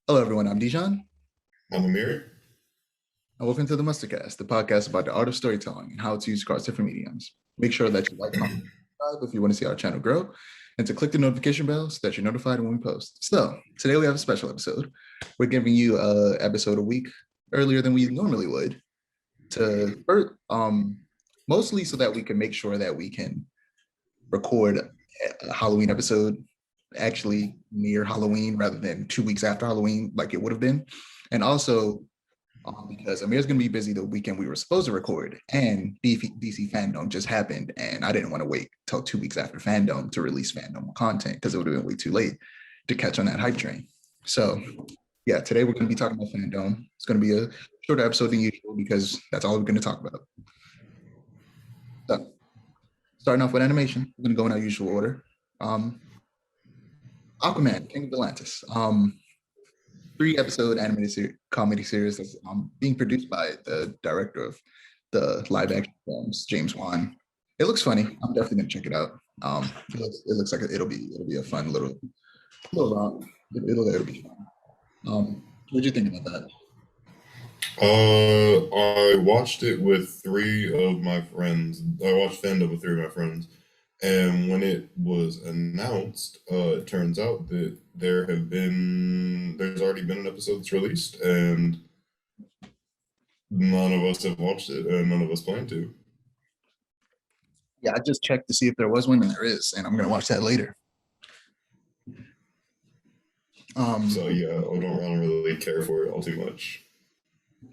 Hello, everyone. I'm Dijon, I'm Amir. and welcome to the Mustardcast, the podcast about the art of storytelling and how it's used across different mediums. Make sure that you like, comment, subscribe if you want to see our channel grow, and to click the notification bell so that you're notified when we post. So, today we have a special episode. We're giving you an episode a week earlier than we normally would, to mostly so that we can make sure that we can record a Halloween episode actually near Halloween rather than 2 weeks after Halloween, like it would have been. And also because Amir's going to be busy the weekend we were supposed to record, and DC Fandome just happened, and I didn't want to wait till 2 weeks after Fandome to release Fandome content because it would have been way too late to catch on that hype train. So, yeah, today we're going to be talking about Fandome. It's going to be a shorter episode than usual because that's all we're going to talk about. So, starting off with animation, we're going to go in our usual order. Aquaman, King of Atlantis. 3 episode animated comedy series that's being produced by the director of the live action films, James Wan. It looks funny. I'm definitely gonna check it out. It looks like it'll be a fun little romp. It'll be fun. What do you think about that? I watched it with three of my friends. I watched Fandom with three of my friends, and when it was announced, it turns out that there's already been an episode that's released, and none of us have watched it, and none of us plan to. Yeah, I just checked to see if there was one, and there is, and I'm gonna watch that later. So Um, yeah, I don't really care for it all too much.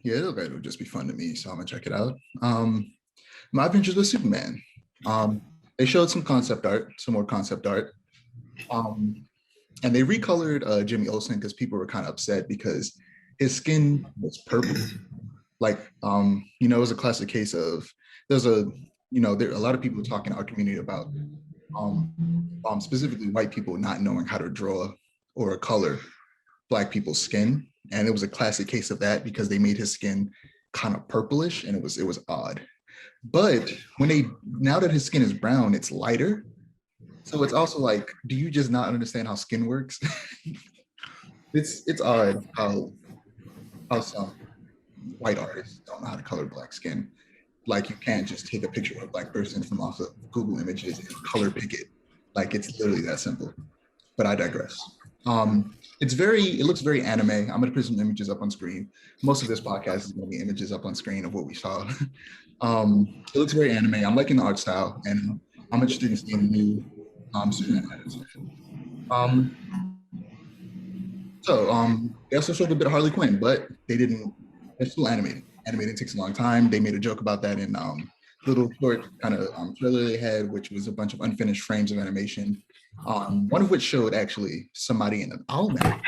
yeah, it'll just be fun to me, so I'm gonna check it out. My adventures with Superman. They showed some concept art, some more concept art. Um, and they recolored Jimmy Olsen because people were kind of upset because his skin was purple. Like, it was a classic case of there's a, there are a lot of people talking in our community about um, specifically white people not knowing how to draw or color black people's skin, and it was a classic case of that because they made his skin kind of purplish, and it was odd. But now that his skin is brown, it's lighter. So it's also like, do you just not understand how skin works? It's odd how some white artists don't know how to color black skin. Like you can't just take a picture of a black person from off of Google Images and color pick it. Like it's literally that simple. But I digress. It looks very anime. I'm gonna put some images up on screen. Most of this podcast is gonna be images up on screen of what we saw. It looks very anime. I'm liking the art style, and I'm interested in seeing the new Superman adaptation. Um, they also showed a bit of Harley Quinn, but they didn't. They're still animated. Animating takes a long time. They made a joke about that in little short kind of trailer they had, which was a bunch of unfinished frames of animation. One of which showed actually somebody in an owl mask.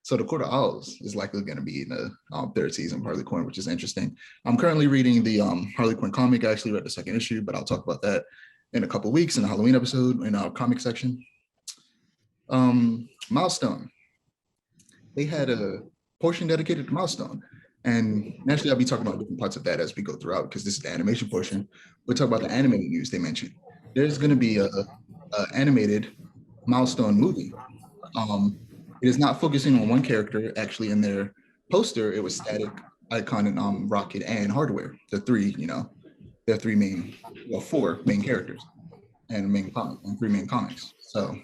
So the Court of Owls is likely going to be in the third season of Harley Quinn, which is interesting. I'm currently reading the Harley Quinn comic. I actually read the second issue, but I'll talk about that in a couple of weeks in the Halloween episode in our comic section. Milestone. They had a portion dedicated to Milestone. And naturally, I'll be talking about different parts of that as we go throughout because this is the animation portion. We'll talk about the animated news they mentioned. There's going to be a animated Milestone movie. It is not focusing on one character. Actually, in their poster, it was Static, Icon, and Rocket and Hardware. The three, their four main characters and three main comics. So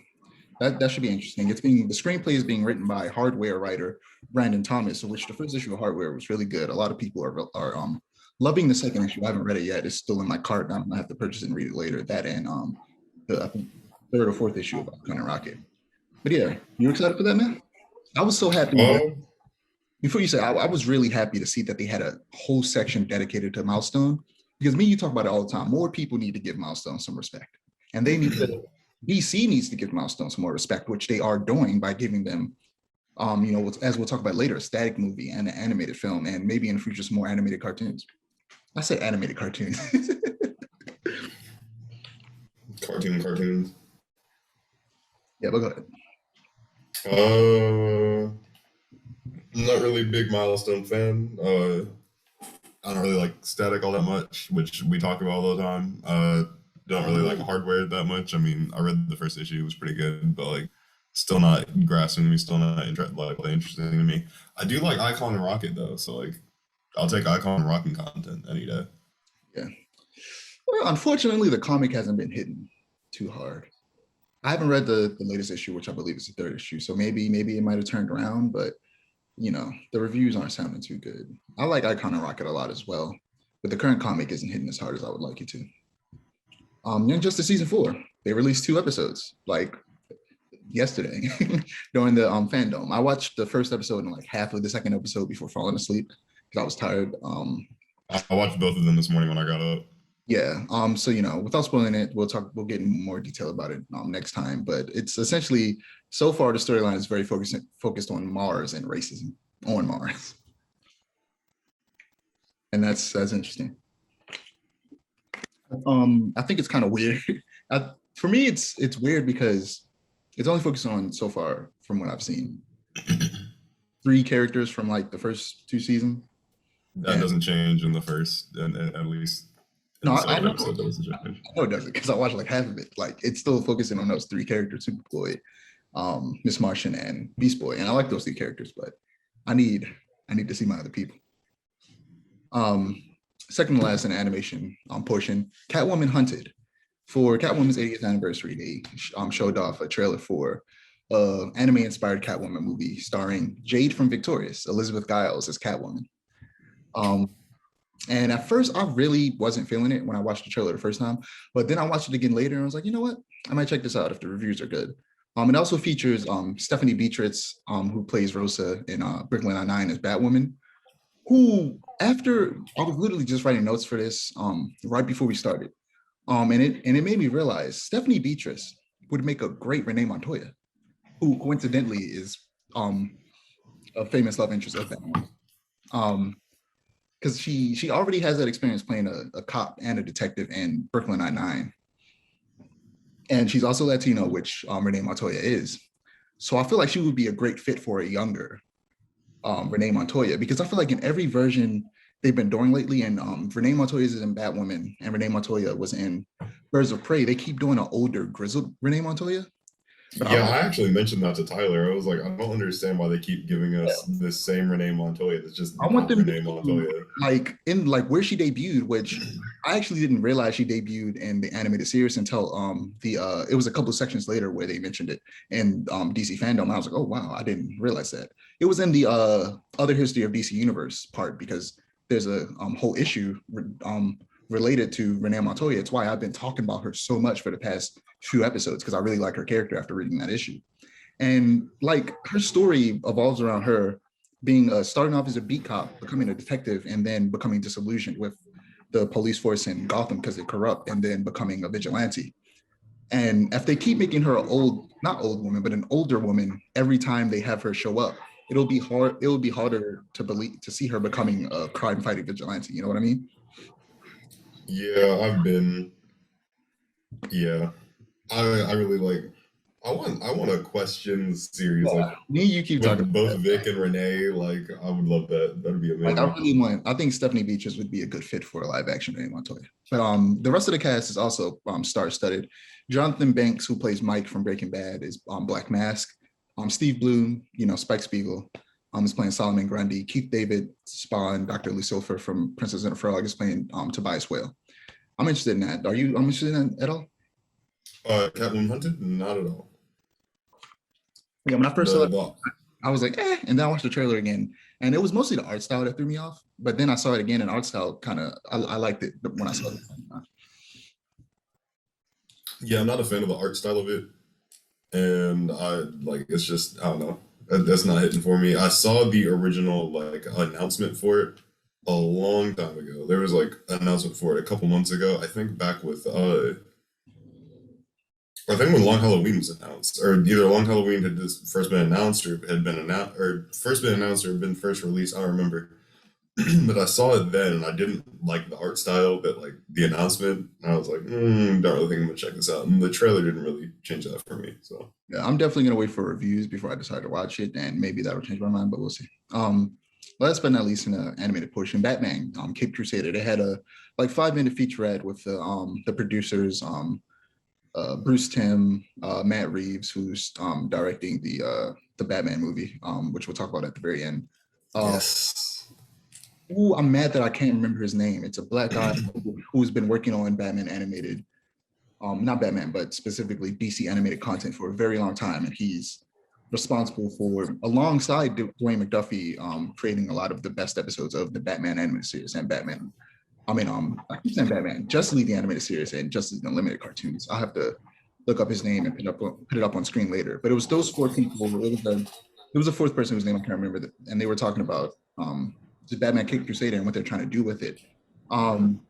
that should be interesting. The screenplay is being written by Hardware writer Brandon Thomas, which the first issue of Hardware was really good. A lot of people are loving the second issue. I haven't read it yet. It's still in my cart. I'm gonna have to purchase it and read it later. That and the I think third or fourth issue of Icon and Rocket. But yeah, you excited for that, man? I was so happy. Um, Before you say, I was really happy to see that they had a whole section dedicated to Milestone because you talk about it all the time. More people need to give Milestone some respect, and DC needs to give Milestone some more respect, which they are doing by giving them, as we'll talk about later, a static movie and an animated film, and maybe in the future some more animated cartoons. I say animated cartoons. cartoons. Yeah, but go ahead. Uh, Not really a big Milestone fan. I don't really like Static all that much, which we talk about all the time. Don't really like Hardware that much. I mean, I read the first issue; it was pretty good, but like still not grasping me, still not interesting to me. I do like Icon and Rocket though, so like I'll take Icon and Rocket content any day. Yeah. Well, unfortunately, the comic hasn't been hitting too hard. I haven't read the latest issue, which I believe is the third issue. So maybe it might have turned around, but the reviews aren't sounding too good. I like Icon and Rocket a lot as well, but the current comic isn't hitting as hard as I would like it to. Young Justice season 4, they released 2 episodes like yesterday during the fandom. I watched the first episode and like half of the second episode before falling asleep because I was tired. I watched both of them this morning when I got up. Yeah. So without spoiling it, we'll get in more detail about it next time. But it's essentially, so far the storyline is very focused on Mars and racism on Mars. And that's interesting. I think it's kind of weird. For me, it's weird because it's only focused on, so far from what I've seen, 3 characters from like the first 2 seasons. That doesn't change in the first, and at least. No, I know it doesn't, because I watched like half of it. Like it's still focusing on those 3 characters: Superboy, Miss Martian, and Beast Boy. And I like those 3 characters, but I need to see my other people. Second to last in animation portion, Catwoman Hunted. For Catwoman's 80th anniversary, they showed off a trailer for anime-inspired Catwoman movie starring Jade from Victorious, Elizabeth Giles as Catwoman. And at first, I really wasn't feeling it when I watched the trailer the first time, but then I watched it again later and I was like, you know what? I might check this out if the reviews are good. It also features Stephanie Beatriz, who plays Rosa in Brooklyn Nine-Nine as Batwoman, who, after I was literally just writing notes for this right before we started, and it made me realize Stephanie Beatriz would make a great Renee Montoya, who coincidentally is a famous love interest of Batman. Because she already has that experience playing a cop and a detective in Brooklyn Nine-Nine. And she's also Latino, which Renee Montoya is. So I feel like she would be a great fit for a younger Renee Montoya, because I feel like in every version they've been doing lately, and Renee Montoya is in Batwoman and Renee Montoya was in Birds of Prey, they keep doing an older, grizzled Renee Montoya. But yeah, I actually mentioned that to Tyler. I was like, I don't understand why they keep giving us this same Renee Montoya. That's just I want them Renee Montoya. Like in where she debuted, which I actually didn't realize she debuted in the animated series until it was a couple of sections later where they mentioned it in DC Fandome. I was like, oh wow, I didn't realize that. It was in the other history of DC Universe part, because there's a whole issue related to Renee Montoya. It's why I've been talking about her so much for the past few episodes, because I really like her character after reading that issue. And like her story evolves around her being starting off as a beat cop, becoming a detective, and then becoming disillusioned with the police force in Gotham because they're corrupt, and then becoming a vigilante. And if they keep making her not old woman, but an older woman every time they have her show up, it'll be harder to see her becoming a crime fighting vigilante. You know what I mean? Yeah, I really like. I want a questions series like you keep talking with both Vic and Renee. Like, I would love that. That'd be amazing. Like, I think Stephanie Beatriz would be a good fit for a live action Renee Montoya. But the rest of the cast is also star-studded. Jonathan Banks, who plays Mike from Breaking Bad, is Black Mask. Steve Blum, Spike Spiegel, is playing Solomon Grundy. Keith David Spawn, Dr. Lucifer from Princess and the Frog, is playing Tobias Whale. I'm interested in that. Are you interested in that at all? Catwoman Hunted? Not at all. Yeah, when I first saw it, I was like, and then I watched the trailer again, and it was mostly the art style that threw me off. But then I saw it again, and art style I liked it when I saw it. Yeah, I'm not a fan of the art style of it, and it's just, I don't know, that's not hitting for me. I saw the original announcement for it a long time ago. There was an announcement for it a couple months ago. I think back with I think when Long Halloween was announced, or either Long Halloween had just first been announced, or had been announced, or first been announced, or been first released. I don't remember. But I saw it then, and I didn't like the art style, but the announcement, I was like, don't really think I'm gonna check this out. And the trailer didn't really change that for me. So yeah, I'm definitely gonna wait for reviews before I decide to watch it, and maybe that'll change my mind, but we'll see. Last but not least, in the animated portion, Batman, Cape Crusader. They had a 5-minute featurette with the producers, Bruce Timm, Matt Reeves, who's directing the Batman movie, which we'll talk about at the very end. Yes. Ooh, I'm mad that I can't remember his name. It's a black guy who's been working on Batman animated, not Batman, but specifically DC animated content for a very long time, and he's responsible for, alongside Dwayne McDuffie, creating a lot of the best episodes of the Batman animated series and Batman. I keep saying Batman, Justice League the animated series and Justice League Unlimited cartoons. I'll have to look up his name and put it up on screen later. But it was those four people. It was a fourth person whose name I can't remember, and they were talking about the Batman Kick Crusader and what they're trying to do with it.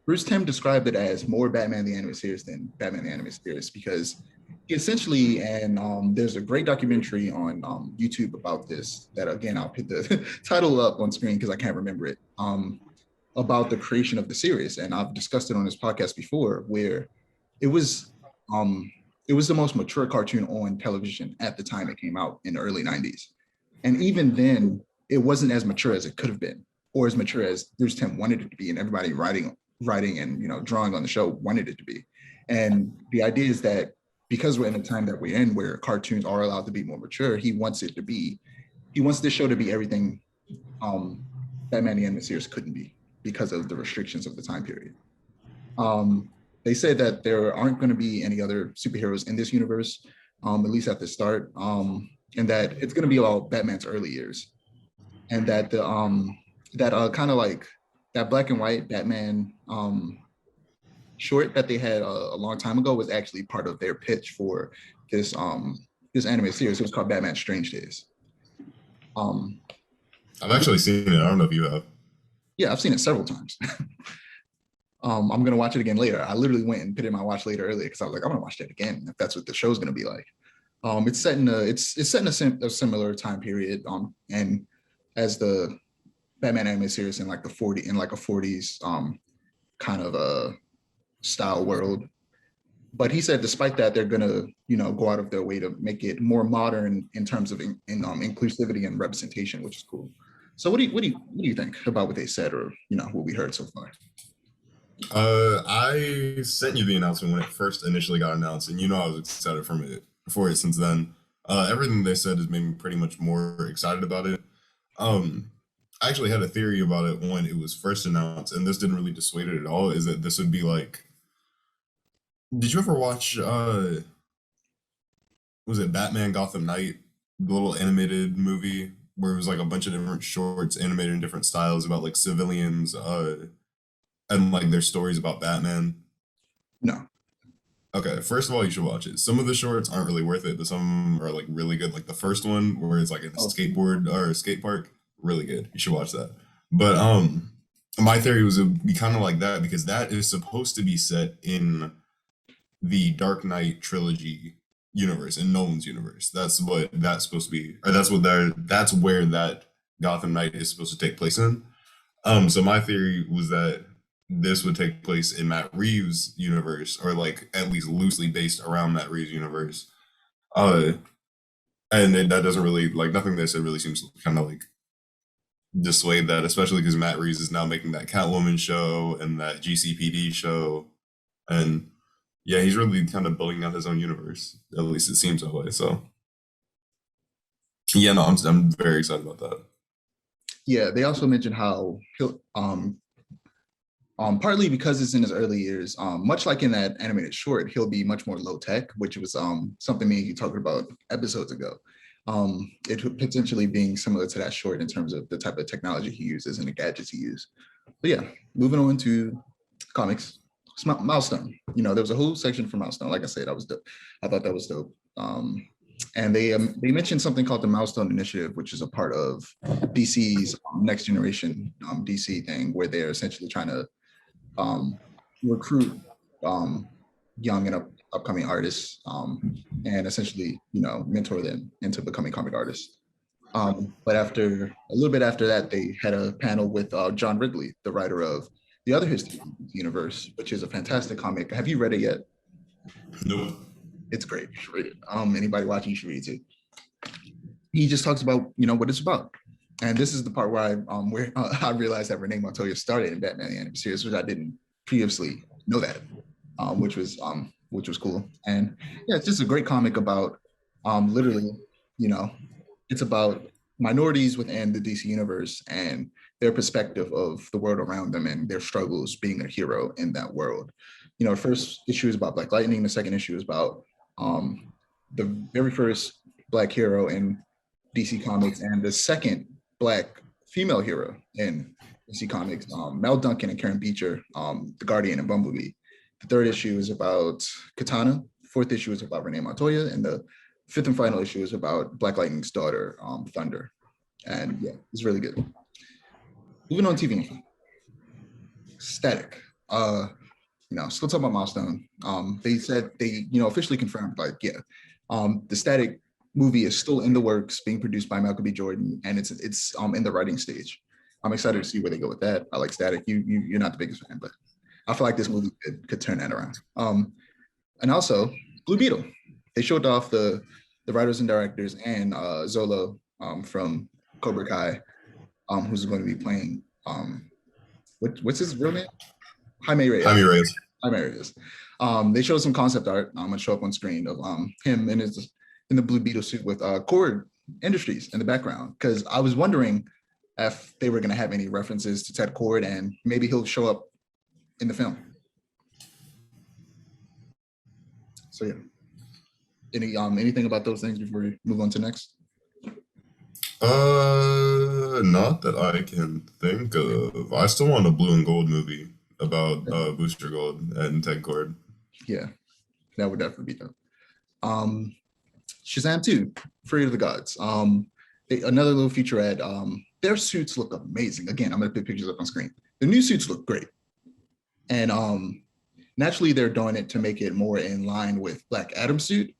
Bruce Timm described it as more Batman the animated series than Batman the animated series, because he essentially, and there's a great documentary on YouTube about this that, again, I'll put the title up on screen because I can't remember it, about the creation of the series. And I've discussed it on this podcast before, where it was the most mature cartoon on television at the time it came out in the early 90s. And even then, it wasn't as mature as it could have been, or as mature as Bruce Timm wanted it to be, and everybody writing and drawing on the show wanted it to be. And the idea is that because we're in a time that we're in where cartoons are allowed to be more mature, he wants this show to be everything Batman the Animated Series couldn't be because of the restrictions of the time period. They said that there aren't going to be any other superheroes in this universe, at least at the start, and that it's going to be about Batman's early years, and that the kind of like that black and white Batman short that they had a long time ago was actually part of their pitch for this anime series. It was called Batman Strange Days. I've actually seen it. I don't know if you have. Yeah, I've seen it several times. I'm gonna watch it again later. I literally went and put in my watch later earlier because I was like, I'm gonna watch that again if that's what the show's gonna be like. It's set in a similar time period, and as the Batman anime series in like a 40s kind of a style world. But he said, despite that, they're gonna go out of their way to make it more modern in terms of inclusivity and representation, which is cool. So what do you think about what they said, or what we heard so far? I sent you the announcement when it first initially got announced, and I was excited for it since then. Everything they said has made me pretty much more excited about it. I actually had a theory about it when it was first announced, and this didn't really dissuade it at all, is that this would be like, did you ever watch was it Batman Gotham Knight, the little animated movie where it was like a bunch of different shorts animated in different styles about like civilians and like their stories about Batman? No. Okay, first of all, you should watch it. Some of the shorts aren't really worth it, but some are like really good. Like the first one where it's like in a skateboard or a skate park, really good. You should watch that. But my theory was it would be kind of like that because that is supposed to be set in the Dark Knight trilogy universe, in Nolan's universe. That's what that's supposed to be, or that's where that Gotham Knight is supposed to take place in. So my theory was that this would take place in Matt Reeves' universe, or like at least loosely based around Matt Reeves' universe. And that doesn't really, like, nothing they said really seems to kind of like dissuade that, especially because Matt Reeves is now making that Catwoman show and that GCPD show, and yeah, he's really kind of building out his own universe. At least it seems that way. So yeah, no, I'm very excited about that. Yeah, they also mentioned how he'll partly because it's in his early years, much like in that animated short, he'll be much more low tech, which was something me and you talked about episodes ago. It potentially being similar to that short in terms of the type of technology he uses and the gadgets he uses. But yeah, moving on to comics. Milestone. There was a whole section for Milestone. Like I said, that was dope. I thought that was dope. And they mentioned something called the Milestone Initiative, which is a part of DC's Next Generation DC thing, where they're essentially trying to recruit young and upcoming artists and essentially, mentor them into becoming comic artists. But a little bit after that, they had a panel with John Ridley, the writer of the other History Universe, which is a fantastic comic. Have you read it yet? Nope. It's great. You should read it. Anybody watching should read it. He just talks about, what it's about. And this is the part where I realized that Renee Montoya started in Batman the Animated Series, which I didn't previously know that, which was which was cool. And yeah, it's just a great comic about literally, you know, it's about minorities within the DC universe and their perspective of the world around them and their struggles being a hero in that world. You know, the first issue is about Black Lightning. The second issue is about the very first Black hero in DC Comics and the second Black female hero in DC Comics, Mel Duncan and Karen Beecher, the Guardian and Bumblebee. The third issue is about Katana. Fourth issue is about Renee Montoya, and the fifth and final issue is about Black Lightning's daughter, Thunder. And yeah, it's really good. Moving on to TV. Static. Still talking about Milestone. They said they, officially confirmed, like, yeah, the Static movie is still in the works, being produced by Malcolm B. Jordan, and it's in the writing stage. I'm excited to see where they go with that. I like Static. You're not the biggest fan, but I feel like this movie could turn that around. And also Blue Beetle. They showed off the writers and directors and Zola from Cobra Kai, who's going to be playing what's his real name? Jaime Reyes. Jaime Reyes. They showed some concept art. I'm gonna show up on screen of him in the Blue Beetle suit with Cord Industries in the background, because I was wondering if they were gonna have any references to Ted Cord and maybe he'll show up in the film. So yeah. Anything about those things before we move on to next? Not that I can think of. I still want a blue and gold movie about Booster Gold and Ted Cord. Yeah, that would definitely be dope. Shazam 2, Fury of the Gods. Another little featurette. Their suits look amazing. Again, I'm gonna put pictures up on screen. The new suits look great. And naturally they're doing it to make it more in line with Black Adam's suit,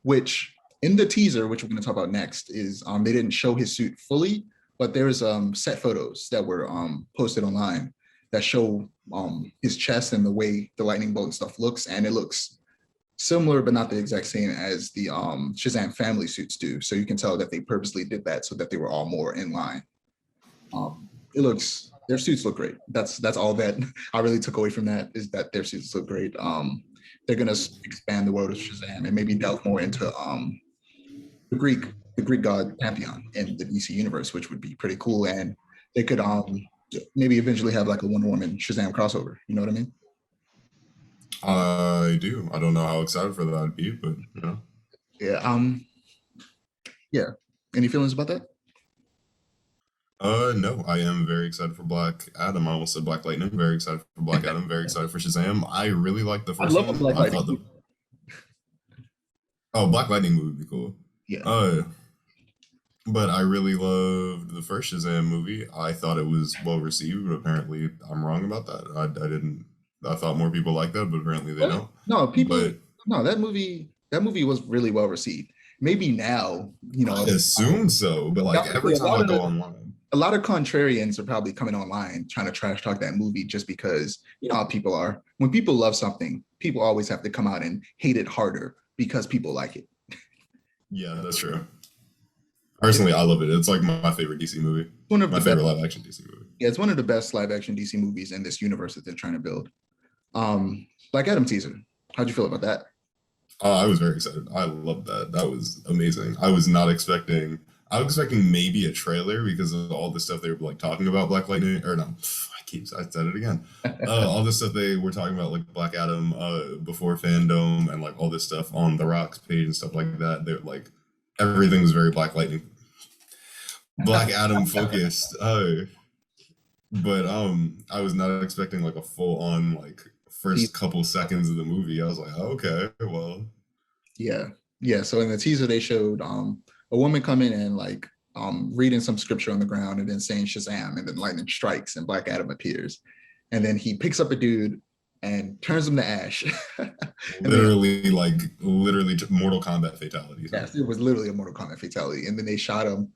which in the teaser, which we're gonna talk about next, is they didn't show his suit fully, but there's set photos that were posted online that show his chest and the way the lightning bolt and stuff looks, and it looks similar but not the exact same as the Shazam family suits do. So you can tell that they purposely did that so that they were all more in line. Their suits look great. That's all that I really took away from that, is that their suits look great. They're gonna expand the world of Shazam and maybe delve more into the Greek god pantheon in the DC universe, which would be pretty cool. And they could maybe eventually have like a Wonder Woman Shazam crossover. You know what I mean? I do. I don't know how excited for that I'd be, but you know. Yeah. Yeah. Any feelings about that? No, I am very excited for Black Adam. I almost said Black Lightning. Very excited for Black Adam. Very excited for Shazam. I really like the first one. Black Lightning. Black Lightning movie would be cool. Yeah. But I really loved the first Shazam movie. I thought it was well received, but apparently I'm wrong about that. I didn't. I thought more people like that, but apparently they don't. No, that movie was really well received. Maybe now, I assume so, but like every time I go online, a lot of contrarians are probably coming online trying to trash talk that movie just because you know how people are. When people love something, people always have to come out and hate it harder because people like it. Yeah, that's true. Personally, I love it. It's like my favorite DC movie. My favorite live action DC movie. Yeah, it's one of the best live action DC movies in this universe that they're trying to build. Black Adam teaser. How'd you feel about that? I was very excited. I loved that. That was amazing. I was expecting maybe a trailer because of all the stuff they were like talking about Black Lightning, or no, I said it again. All the stuff they were talking about, like Black Adam, before Fandome, and like all this stuff on the Rock's page and stuff like that. They're like, everything was very Black Lightning, Black Adam focused. But I was not expecting like a full on like first couple seconds of the movie. I was like, oh, okay, well. Yeah. So in the teaser, they showed a woman coming and like reading some scripture on the ground and then saying Shazam, and then lightning strikes and Black Adam appears. And then he picks up a dude and turns him to ash. literally Mortal Kombat fatality. Yes, it was literally a Mortal Kombat fatality. And then they shot him,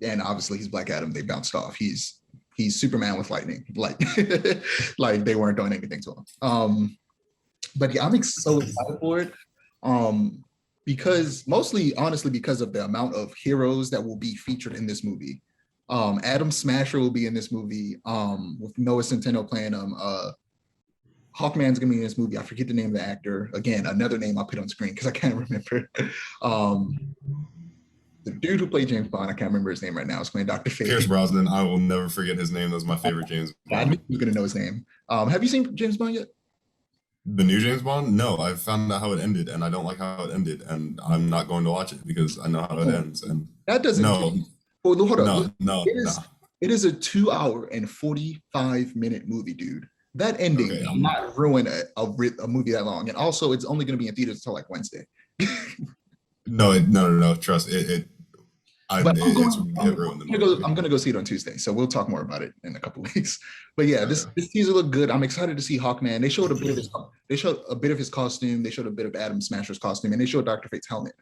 and obviously he's Black Adam. They bounced off. He's Superman with lightning, like like they weren't doing anything to him. But yeah, I'm so excited for it. Because mostly, honestly, because of the amount of heroes that will be featured in this movie. Adam Smasher will be in this movie with Noah Centineo playing him. Hawkman's gonna be in this movie. I forget the name of the actor. Again, another name I'll put on screen because I can't remember. Um, the dude who played James Bond, I can't remember his name right now. It's playing Dr. Fate. Pierce Brosnan. I will never forget his name. That was my favorite James I knew Bond. he was gonna know his name. Have you seen James Bond yet? The new James Bond? No, I found out how it ended, and I don't like how it ended, and I'm not going to watch it because I know how it ends. And That doesn't. no, Oh, hold no, up. no, It is. no. It is a 2 hour and 45 minute movie, dude. That ending Okay, will not ruin a movie that long. And also, it's only going to be in theaters until like Wednesday. No. Trust it. But It ruined the movie. I'm gonna go see it on Tuesday, so we'll talk more about it in a couple of weeks. But yeah, this Okay. teaser looked good. I'm excited to see Hawkman. They showed a bit of his costume. They showed a bit of Adam Smasher's costume, and they showed Dr. Fate's helmet.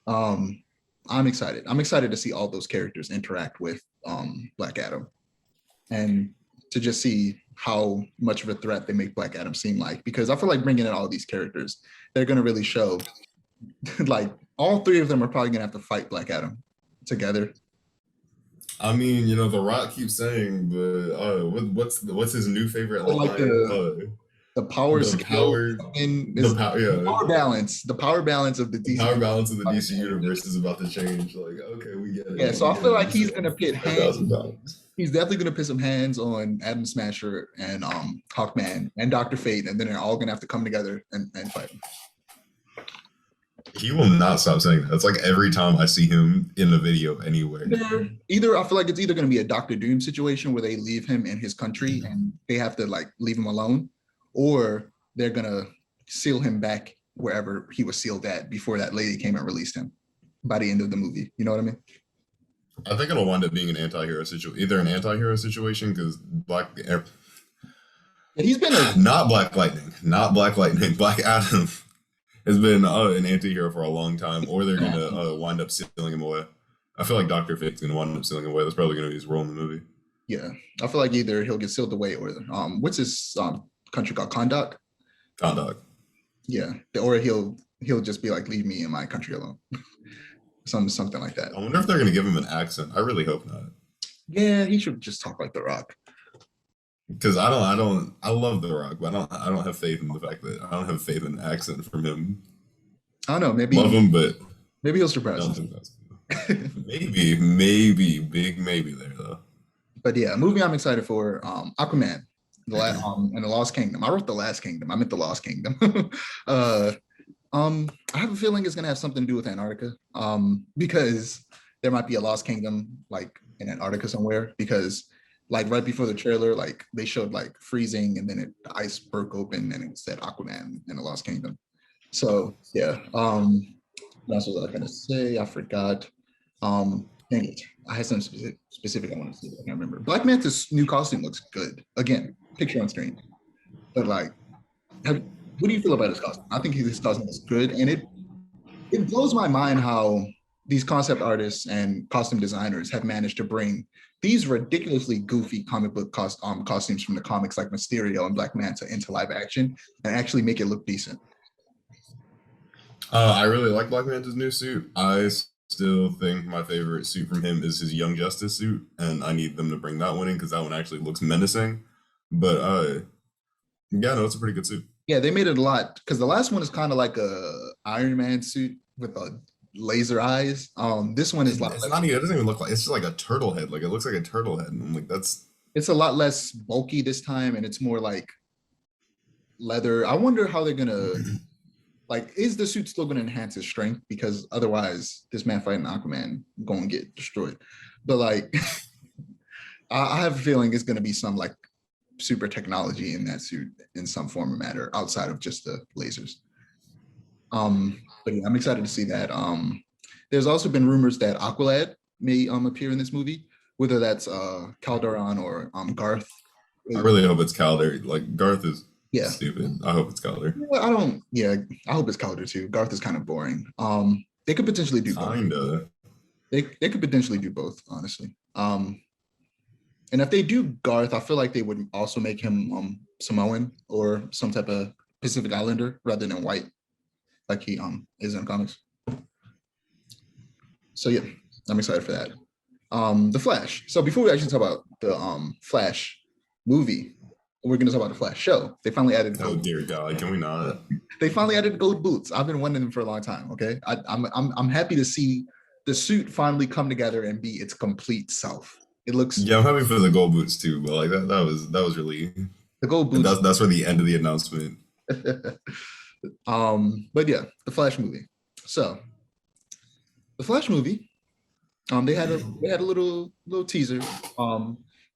I'm excited. I'm excited to see all those characters interact with Black Adam, and to just see how much of a threat they make Black Adam seem like. Because I feel like bringing in all these characters, they're gonna really show. Like all three of them are probably gonna have to fight Black Adam together. I mean, The Rock keeps saying, but what's his new favorite line? Like the power the power, the power balance of the DC. Power balance of the DC universe is about to change. Like, okay, we get it. Yeah, so I feel like he's gonna pit hands. $1,000. He's definitely gonna put some hands on Adam Smasher and Hawkman and Dr. Fate, and then they're all gonna have to come together and fight him. He will not stop saying that. It's like every time I see him in a video anywhere. Either I feel like it's either gonna be a Doctor Doom situation where they leave him in his country and they have to like leave him alone, or they're gonna seal him back wherever he was sealed at before that lady came and released him by the end of the movie. You know what I mean? I think it'll wind up being an anti-hero situation, either an anti-hero situation because He's been not Black Lightning, Black Adam has been an anti-hero for a long time, or they're gonna wind up sealing him away. I feel like Dr. Fate's gonna wind up sealing him away. That's probably gonna be his role in the movie. Yeah, I feel like either he'll get sealed away or what's his country called? Kondak. Yeah, or he'll just be like, leave me in my country alone. something like that. I wonder if they're gonna give him an accent. I really hope not. Yeah, he should just talk like The Rock. Because I love The Rock, but I don't have faith in the fact that I don't have faith in an accent from him. I don't know, maybe Love him, but maybe he'll surprise don't us. think that's maybe big maybe there though. But yeah, a movie I'm excited for, Aquaman, and the Lost Kingdom. I wrote The Last Kingdom. I meant The Lost Kingdom. I have a feeling it's gonna have something to do with Antarctica, because there might be a Lost Kingdom like in Antarctica somewhere. Because like right before the trailer, like they showed like freezing, and then the ice broke open, and it said Aquaman in the Lost Kingdom. So yeah, what else was I gonna say? I forgot. Dang it. I had some specific I want to say. I can't remember. Black Manta's new costume looks good. Again, picture on screen. But like, what do you feel about his costume? I think his costume is good, and it blows my mind how these concept artists and costume designers have managed to bring these ridiculously goofy comic book costumes from the comics like Mysterio and Black Manta into live action and actually make it look decent. I really like Black Manta's new suit. I still think my favorite suit from him is his Young Justice suit, and I need them to bring that one in because that one actually looks menacing. But yeah, no, it's a pretty good suit. Yeah, they made it a lot because the last one is kind of like a Iron Man suit with a laser eyes. This one is It doesn't even look like, it's just like a turtle head. Like it looks like a turtle head, and I'm like, it's a lot less bulky this time, and it's more like leather. I wonder how they're gonna like, is the suit still gonna enhance his strength? Because otherwise this man fighting Aquaman gonna get destroyed. But like I have a feeling it's gonna be some like super technology in that suit in some form or matter outside of just the lasers. But yeah, I'm excited to see that. There's also been rumors that Aqualad may appear in this movie, whether that's Calderon or Garth. I really hope it's Calder. Like Garth is Yeah. stupid. I hope it's Calder. I hope it's Calder too. Garth is kind of boring. They could potentially do both. Kinda. They could potentially do both, honestly. And if they do Garth, I feel like they would also make him Samoan or some type of Pacific Islander rather than white, like he is in the comics. So yeah, I'm excited for that. The Flash. So before we actually talk about the Flash movie, we're gonna talk about the Flash show. They finally added Oh gold. dear God, can we not? They finally added gold boots. I've been wanting them for a long time. Okay, I'm happy to see the suit finally come together and be its complete self. It looks Yeah, I'm happy for the gold boots too, but like that was really the gold boots. that's for the end of the announcement. But yeah, the Flash movie. So the Flash movie, they had a little teaser.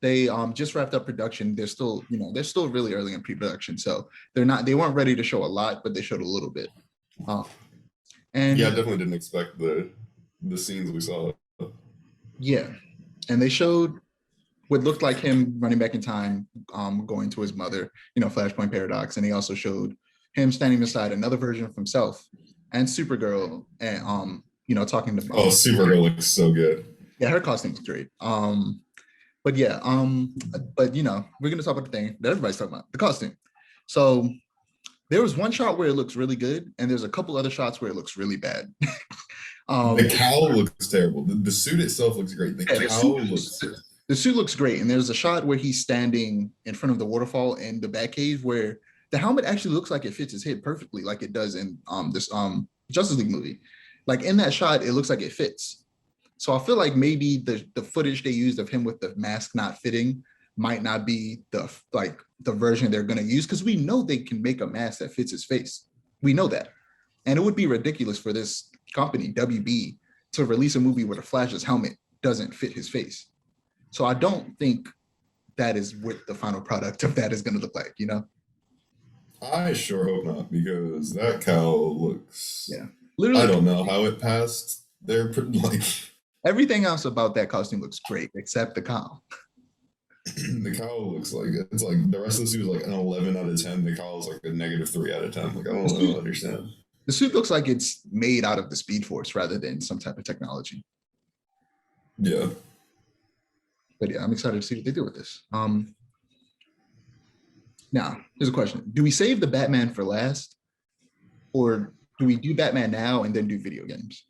They just wrapped up production. They're still really early in pre-production, so they weren't ready to show a lot, but they showed a little bit. And Yeah, I definitely didn't expect the scenes we saw. yeah, and they showed what looked like him running back in time, going to his mother, Flashpoint Paradox, and they also showed him standing beside another version of himself and Supergirl, and talking to. Oh, Supergirl looks so good. Yeah, her costume's great. But yeah, but we're gonna talk about the thing that everybody's talking about, the costume. So there was one shot where it looks really good, and there's a couple other shots where it looks really bad. The cowl looks terrible. The suit itself looks great. The cowl looks. The suit looks great, and there's a shot where he's standing in front of the waterfall in the Batcave, where the helmet actually looks like it fits his head perfectly, like it does in this Justice League movie. Like in that shot, it looks like it fits. So I feel like maybe the footage they used of him with the mask not fitting might not be the version they're going to use, because we know they can make a mask that fits his face. We know that, and it would be ridiculous for this company WB to release a movie where the Flash's helmet doesn't fit his face. So I don't think that is what the final product of that is going to look like, I sure hope not, because that cowl looks. Yeah, literally. I don't know how it passed. They're pretty like. Everything else about that costume looks great except the cowl. The cowl looks like it's like the rest of the suit is like an 11 out of 10. The cowl is like a -3 out of 10. Like I don't understand. The suit looks like it's made out of the Speed Force rather than some type of technology. Yeah. But yeah, I'm excited to see what they do with this. Now, here's a question. Do we save the Batman for last? Or do we do Batman now and then do video games?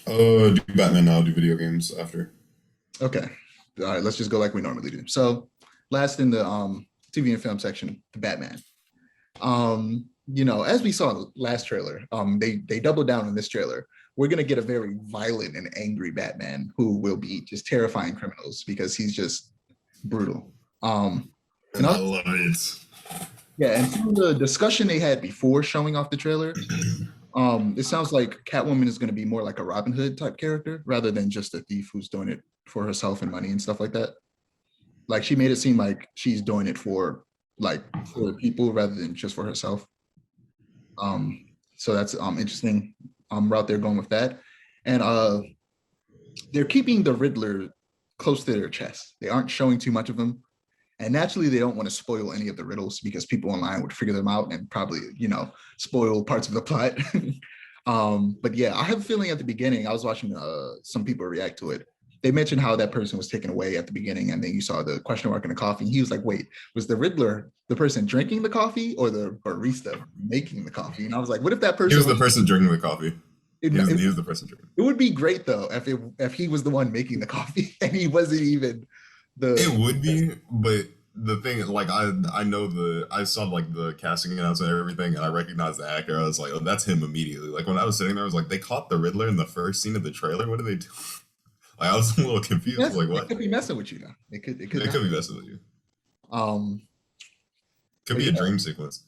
Do Batman now, do video games after. Okay. All right, let's just go like we normally do. So last in the TV and film section, the Batman. As we saw in the last trailer, they doubled down on this trailer. We're going to get a very violent and angry Batman who will be just terrifying criminals because he's just brutal. And I love it. Yeah, and from the discussion they had before showing off the trailer, it sounds like Catwoman is going to be more like a Robin Hood type character rather than just a thief who's doing it for herself and money and stuff like that. Like she made it seem like she's doing it for people rather than just for herself. So that's interesting route they're going with that. And they're keeping the Riddler close to their chest. They aren't showing too much of him. And naturally, they don't want to spoil any of the riddles because people online would figure them out and probably, spoil parts of the plot. But yeah, I have a feeling at the beginning, I was watching some people react to it. They mentioned how that person was taken away at the beginning, and then you saw the question mark in the coffee. And he was like, wait, was the Riddler the person drinking the coffee or the barista making the coffee? And I was like, what if that person... He was the person drinking the coffee. He was the person drinking. It would be great, though, if he was the one making the coffee and he wasn't even... It would be, but the thing is, like, I saw like the casting announcement and everything, and I recognized the actor. I was like, oh, that's him immediately. Like when I was sitting there, I was like, they caught the Riddler in the first scene of the trailer. What did they do? Like I was a little confused. Yes, like what? It could be messing with you now. It could be messing with you. Could be a dream sequence.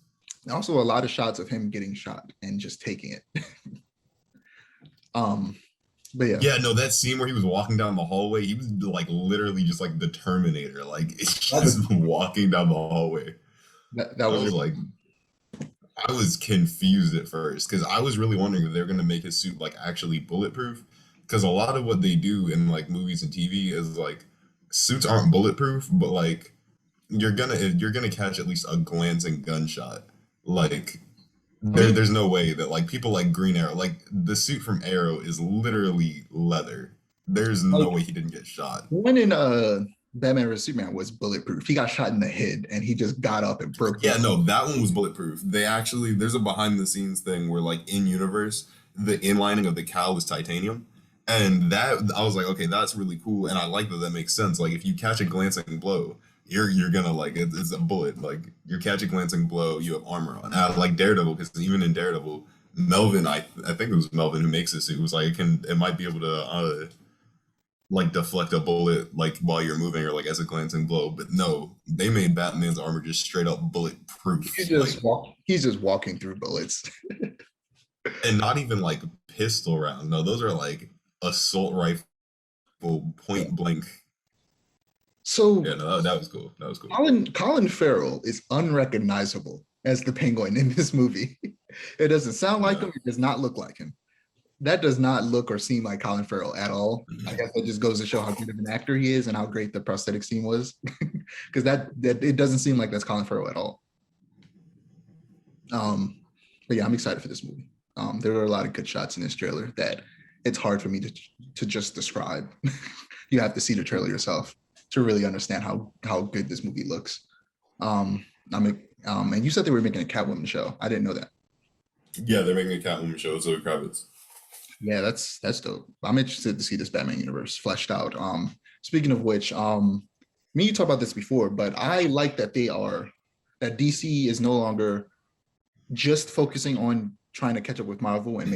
Also, a lot of shots of him getting shot and just taking it. But yeah. Yeah, no, that scene where he was walking down the hallway, he was like literally just like the Terminator, like just walking down the hallway. That was like, I was confused at first because I was really wondering if they're gonna make his suit like actually bulletproof. Because a lot of what they do in like movies and TV is like suits aren't bulletproof, but like you're gonna catch at least a glancing gunshot. Like there's no way that like people like Green Arrow, like the suit from Arrow is literally leather. There's no way he didn't get shot. One in Batman vs Superman was bulletproof. He got shot in the head and he just got up and broke. Yeah, no, that one was bulletproof. There's a behind the scenes thing where like in universe the inlining of the cowl is titanium. And that I was like, okay, that's really cool, and I like that makes sense. Like if you catch a glancing blow, you're gonna like it's a bullet. Like you're catching glancing blow. You have armor on. Like Daredevil, because even in Daredevil, Melvin, I think it was Melvin who makes this. It was like it might be able to like deflect a bullet like while you're moving or like as a glancing blow. But no, they made Batman's armor just straight up bulletproof. Like He's just walking through bullets. and not even like pistol rounds. No, those are like assault rifle point blank. So Yeah, no, that was cool. That was cool. Colin Farrell is unrecognizable as the Penguin in this movie. It doesn't sound like him. It does not look like him. That does not look or seem like Colin Farrell at all. I guess that just goes to show how good of an actor he is and how great the prosthetic scene was, because that it doesn't seem like that's Colin Farrell at all. But yeah, I'm excited for this movie. There are a lot of good shots in this trailer that it's hard for me to just describe. You have to see the trailer yourself to really understand how good this movie looks. And you said they were making a Catwoman show. I didn't know that. Yeah, they're making a Catwoman show. Zoe Kravitz. Yeah, that's dope. I'm interested to see this Batman universe fleshed out. Speaking of which, me and you talked about this before, but I like that that DC is no longer just focusing on trying to catch up with Marvel and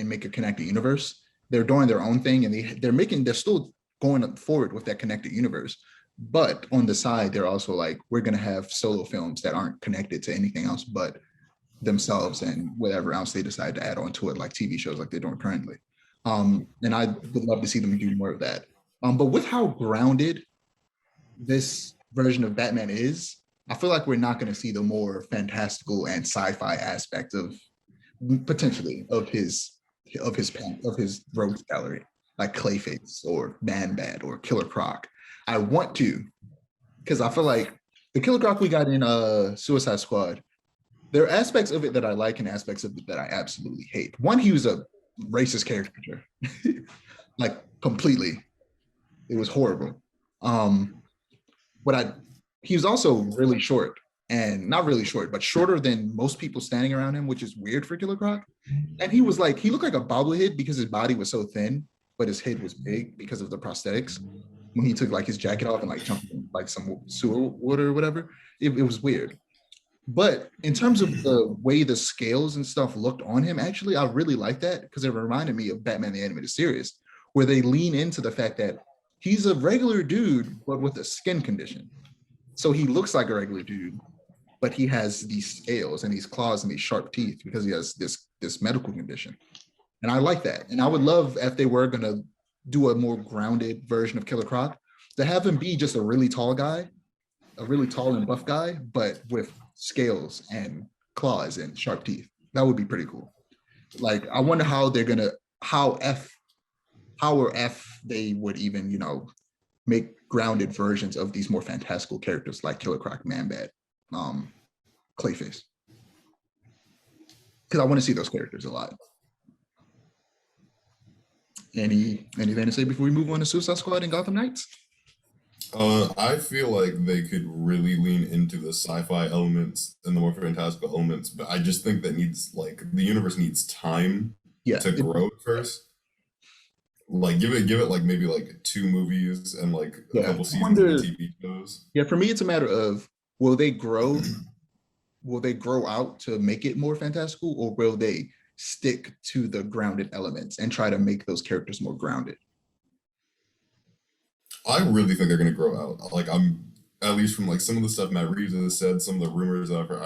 make a connected universe. They're doing their own thing, and they're still going forward with that connected universe. But on the side, they're also like, we're gonna have solo films that aren't connected to anything else but themselves and whatever else they decide to add on to it, like TV shows like they're doing currently. And I would love to see them do more of that. But with how grounded this version of Batman is, I feel like we're not going to see the more fantastical and sci-fi aspect of potentially of his rogues gallery, like Clayface or Man-Bat or Killer Croc. I want to, because I feel like the Killer Croc we got in Suicide Squad, there are aspects of it that I like and aspects of it that I absolutely hate. One, he was a racist caricature, like completely. It was horrible. He was also really short, and not really short, but shorter than most people standing around him, which is weird for Killer Croc. And he looked like a bobblehead because his body was so thin, but his head was big because of the prosthetics. When he took like his jacket off and like jumped in like some sewer water or whatever, it was weird. But in terms of the way the scales and stuff looked on him, actually, I really like that because it reminded me of Batman the Animated Series, where they lean into the fact that he's a regular dude, but with a skin condition. So he looks like a regular dude, but he has these scales and these claws and these sharp teeth because he has this medical condition. And I like that. And I would love if they were going to do a more grounded version of Killer Croc, to have him be just a really tall guy, a really tall and buff guy, but with scales and claws and sharp teeth. That would be pretty cool. Like, I wonder how they would even, make grounded versions of these more fantastical characters like Killer Croc, Man-Bat, Clayface. Because I want to see those characters a lot. Anything to say before we move on to Suicide Squad and Gotham Knights? I feel like they could really lean into the sci-fi elements and the more fantastical elements, but I just think that the universe needs time to grow first. Like give it like maybe like 2 movies and like a couple seasons of TV shows. Yeah, for me it's a matter of, will they grow out to make it more fantastical, or will they stick to the grounded elements and try to make those characters more grounded? I really think they're gonna grow out. Like I'm at least from like some of the stuff Matt Reeves has said, some of the rumors I've heard,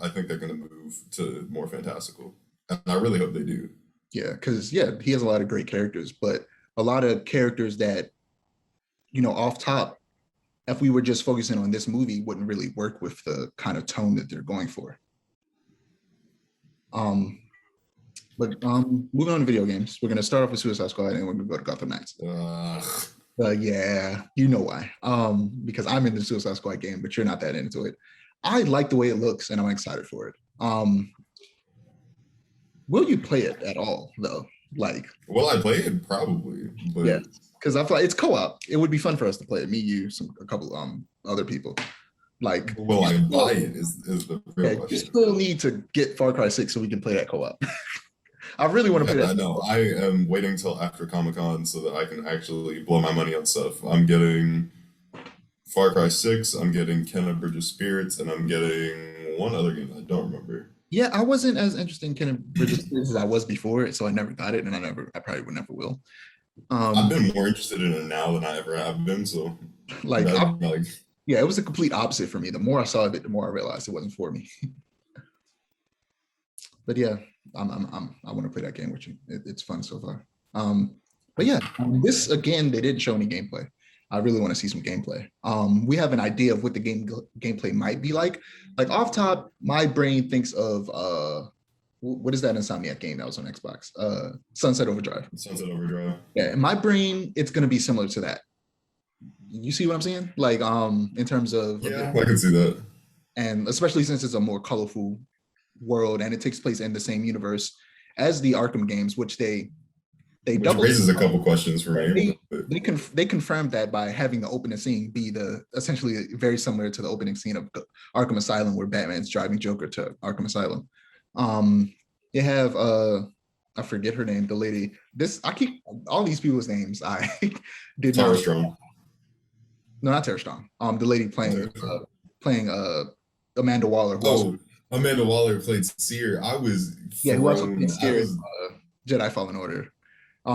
I think they're gonna move to more fantastical. And I really hope they do. Yeah, because he has a lot of great characters, but a lot of characters that, off top, if we were just focusing on this movie, wouldn't really work with the kind of tone that they're going for. But moving on to video games, we're gonna start off with Suicide Squad and we're gonna go to Gotham Knights. Yeah, you know why? Because I'm in the Suicide Squad game, but you're not that into it. I like the way it looks, and I'm excited for it. Will you play it at all, though? Will I play it? Probably, but yeah, because I feel like it's co-op. It would be fun for us to play it. Me, you, a couple other people. Will I buy it? Is the real question. You still need to get Far Cry 6 so we can play that co-op. I really want to play that. I know. I am waiting till after Comic-Con so that I can actually blow my money on stuff. I'm getting Far Cry 6, I'm getting Kenna Bridge of Spirits, and I'm getting one other game I don't remember. Yeah, I wasn't as interested in Ken Bridges as I was before, so I never got it, and I probably would never will. I've Um, been more interested in it now than I ever have been, so like, that like yeah, it was a complete opposite for me. The more I saw of it, the more I realized it wasn't for me. But yeah, I want to play that game with you. It's fun so far. But yeah, this again, they didn't show any gameplay. I really want to see some gameplay. We have an idea of what the gameplay might be like. Like off top, my brain thinks of what is that Insomniac game that was on Xbox? Sunset Overdrive. Sunset Overdrive. Yeah, in my brain, it's gonna be similar to that. You see what I'm saying? Like in terms of Yeah, I can see that. and especially since it's a more colorful world and it takes place in the same universe as the Arkham games, which they Which double raises a couple questions for me. they confirmed that by having the opening scene be the essentially very similar to the opening scene of Arkham Asylum, where Batman's driving Joker to Arkham Asylum. They have I forget her name, the lady. This I keep all these people's names. I did Tara not. Strong. No, not Tara Strong. The lady playing Amanda Waller. Who also, Oh, Amanda Waller played Seer. I was yeah, who also thrown. played I Seer in was Jedi Fallen Order.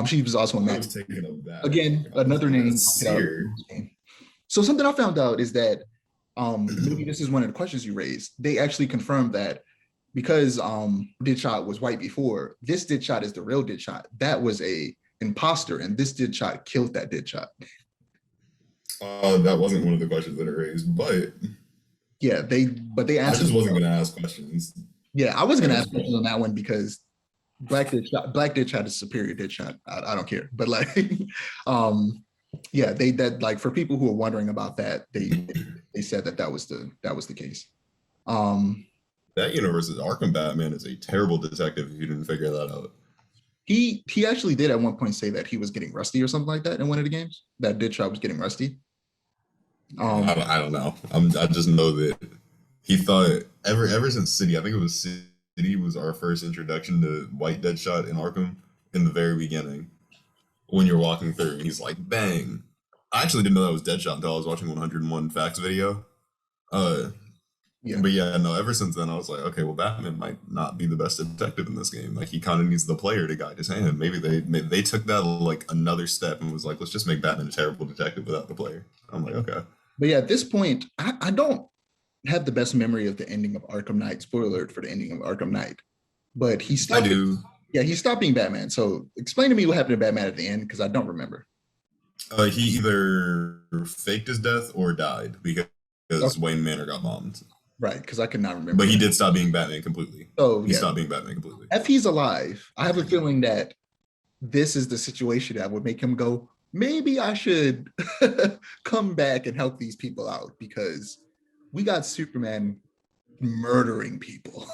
She was also a I man. was taken aback. Again, I was another like, name. Seer. So something I found out is that maybe this is one of the questions you raised. They actually confirmed that because Deadshot was white before, this Deadshot is the real Deadshot. That was a imposter, and this Deadshot killed that Deadshot. That wasn't one of the questions that it raised, but Yeah, they I answered. just wasn't going to ask questions. Yeah, I was gonna ask questions on that one because Black Deadshot is superior Deadshot. I don't care, but like, yeah, they that like for people who are wondering about that, they said that was the case. Um, That universe's Arkham Batman is a terrible detective if you didn't figure that out. he actually did at one point say that he was getting rusty or something like that in one of the games. That Deadshot was getting rusty. I don't know. I just know that he thought ever since City, I think it was City was our first introduction to White Deadshot in Arkham in the very beginning. When you're walking through, and he's like, "Bang!" I actually didn't know that was Deadshot until I was watching 101 Facts video. Yeah, But yeah, no. Ever since then, I was like, okay, well, Batman might not be the best detective in this game. Like, he kind of needs the player to guide his hand. Maybe they took that like another step and was like, let's just make Batman a terrible detective without the player. I'm like, okay. but yeah, at this point, I don't have the best memory of the ending of Arkham Knight. Spoiler alert for the ending of Arkham Knight. But he I stopped. do. Yeah, he stopped being Batman. So explain to me what happened to Batman at the end because I don't remember. He either faked his death or died because Wayne Manor got bombed. Right, because I could not remember. But he did stop being Batman completely. So He yeah, stopped being Batman completely. if he's alive, I have a feeling that this is the situation that would make him go, maybe I should come back and help these people out because we got Superman murdering people.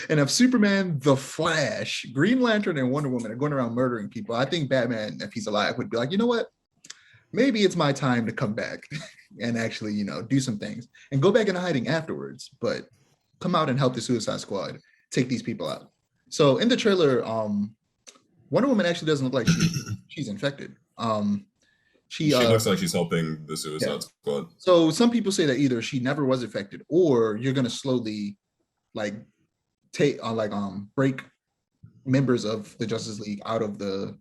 And if Superman, the Flash, Green Lantern, and Wonder Woman are going around murdering people, I think Batman, if he's alive, would be like, you know what? Maybe it's my time to come back and actually, do some things and go back into hiding afterwards, but come out and help the Suicide Squad take these people out. So in the trailer, Wonder Woman actually doesn't look like she's infected. She looks like she's helping the Suicide Squad. So some people say that either she never was infected or you're gonna slowly like break members of the Justice League out of the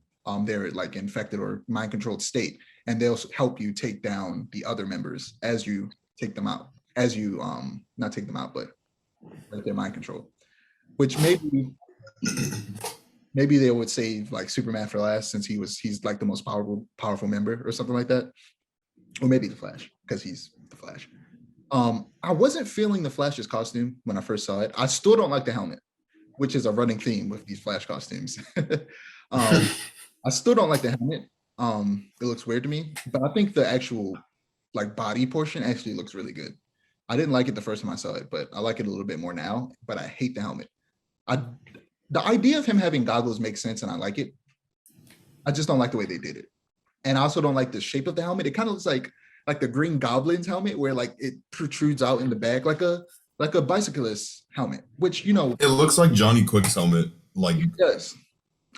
their like infected or mind controlled state, and they'll help you take down the other members as you take them out, as you not take them out, but like their mind control. Which maybe they would save like Superman for last since he's like the most powerful member or something like that, or maybe the Flash because he's the Flash. I wasn't feeling the Flash's costume when I first saw it. I still don't like the helmet, which is a running theme with these Flash costumes. I still don't like the helmet. It looks weird to me, but I think the actual like body portion actually looks really good. I didn't like it the first time I saw it, but I like it a little bit more now. But I hate the helmet. The idea of him having goggles makes sense, and I like it. I just don't like the way they did it, and I also don't like the shape of the helmet. It kind of looks like the Green Goblin's helmet, where like it protrudes out in the back like a bicyclist helmet, which It looks like Johnny Quick's helmet, like it does.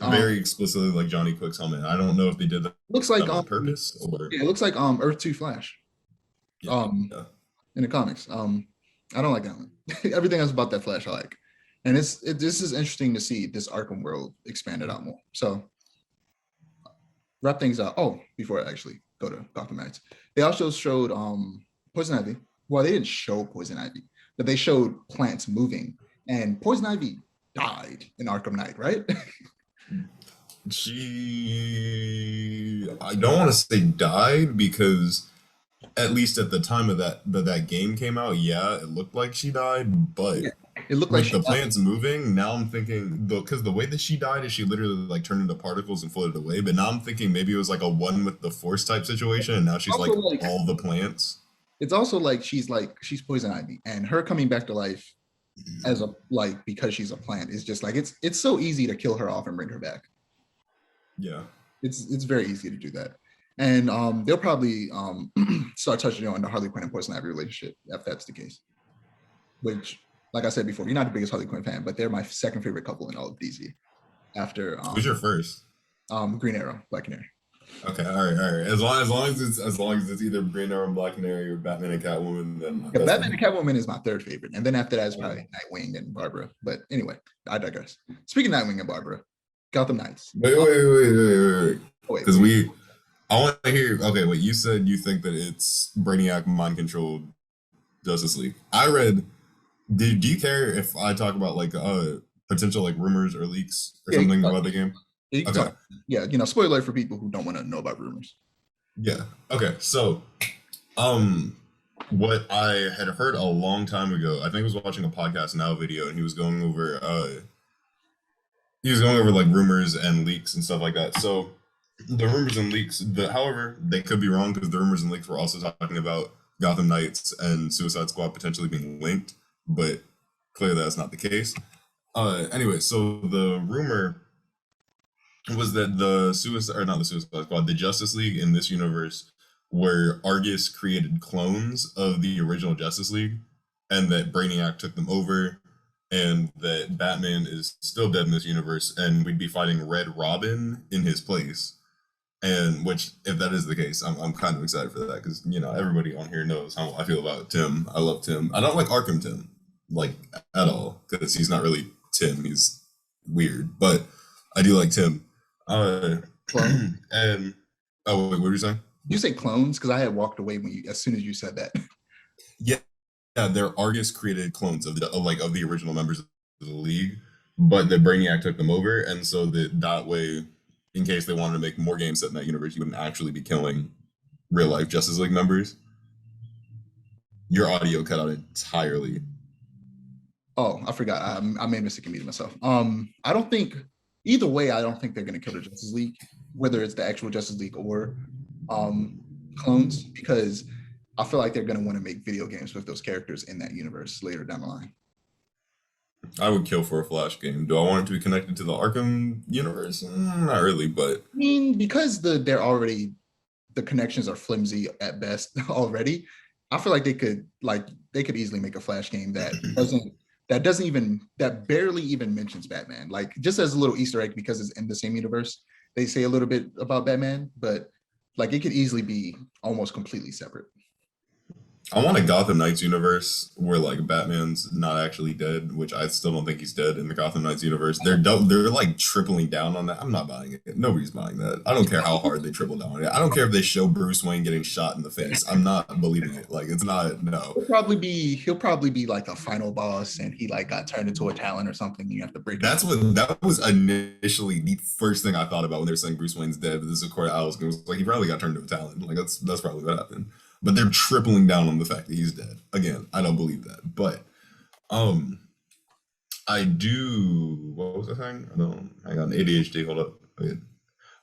very explicitly like Johnny Quick's helmet. I don't know if they did that Looks like on purpose or yeah, it looks like Earth 2 Flash. Yeah. Um, Yeah. in the comics. I don't like that one. Everything else about that Flash I like, and this is interesting to see this Arkham world expanded out more. So wrap things up. Oh, before I actually go to Gotham Knights, they also showed Poison Ivy. Well, they didn't show Poison Ivy, but they showed plants moving, and Poison Ivy died in Arkham Knight, right? I don't want to say died because at least at the time of that game came out, yeah, it looked like she died, but Yeah, it looked like with she the died. plants moving, now I'm thinking because the way that she died is she literally like turned into particles and floated away. But now I'm thinking maybe it was like a one with the force type situation, and now she's Also, like like all the plants. it's also like she's Poison Ivy, and her coming back to life as a like because she's a plant is just like it's so easy to kill her off and bring her back. Yeah. It's very easy to do that. And they'll probably start touching on the Harley Quinn and Poison Ivy relationship if that's the case. Which, like I said before, you're not the biggest Harley Quinn fan, but they're my second favorite couple in all of DC after Who's your first? Green Arrow, Black Canary. Okay, all right, all right. As long as it's either Green Arrow and Black Canary or Batman and Catwoman, then Yeah, that's Batman fine. and Catwoman is my third favorite, and then after that is probably Nightwing and Barbara. But anyway, I digress. Speaking of Nightwing and Barbara, Gotham Knights. Wait. Oh wait, Because I want to hear. Okay, wait. You said you think that it's Brainiac mind controlled Justice League. I read. Do you care if I talk about like potential like rumors or leaks or yeah, something about the game? you can Okay. talk. Yeah, spoiler alert for people who don't want to know about rumors. Yeah. Okay. So, um, what I had heard a long time ago, I think I was watching a podcast now video, and he was going over like rumors and leaks and stuff like that. So the rumors and leaks, however, they could be wrong because the rumors and leaks were also talking about Gotham Knights and Suicide Squad potentially being linked, but clearly that's not the case. Anyway, so the rumor was that the Suicide or not the Suicide Squad, the Justice League in this universe where Argus created clones of the original Justice League, and that Brainiac took them over, and that Batman is still dead in this universe, and we'd be fighting Red Robin in his place. And which, if that is the case, I'm kind of excited for that because everybody on here knows how I feel about Tim. I love Tim. I don't like Arkham Tim like at all because he's not really Tim. He's weird, but I do like Tim. Clone. And oh wait, what were you saying? You say clones because I had walked away as soon as you said that. Yeah, yeah, they're artist created clones of the original members of the league, but the Brainiac took them over, and so that way, in case they wanted to make more games set in that universe, you wouldn't actually be killing real life Justice League members. Your audio cut out entirely. Oh, I forgot. I made a mistake and muted myself. I don't think either way. I don't think they're going to kill the Justice League, whether it's the actual Justice League or clones, because I feel like they're going to want to make video games with those characters in that universe later down the line. I would kill for a Flash game. Do I want it to be connected to the Arkham universe? Not really, but I mean, because the connections are flimsy at best already. I feel like they could easily make a Flash game that barely even mentions Batman. Like just as a little Easter egg because it's in the same universe. They say a little bit about Batman, but like it could easily be almost completely separate. I want a Gotham Knights universe where like Batman's not actually dead, which I still don't think he's dead in the Gotham Knights universe. They're like tripling down on that. I'm not buying it. Nobody's buying that. I don't care how hard they triple down on it. I don't care if they show Bruce Wayne getting shot in the face. I'm not believing it. Like it's not no. He'll probably be like a final boss and he like got turned into a talent or something. You have to break That was initially the first thing I thought about when they were saying Bruce Wayne's dead. But this is according to Alice. It was like he probably got turned into a talent. Like that's probably what happened. But they're tripling down on the fact that he's dead. Again, I don't believe that. But I do. What was I saying? I don't. I got an ADHD. Hold up. Okay.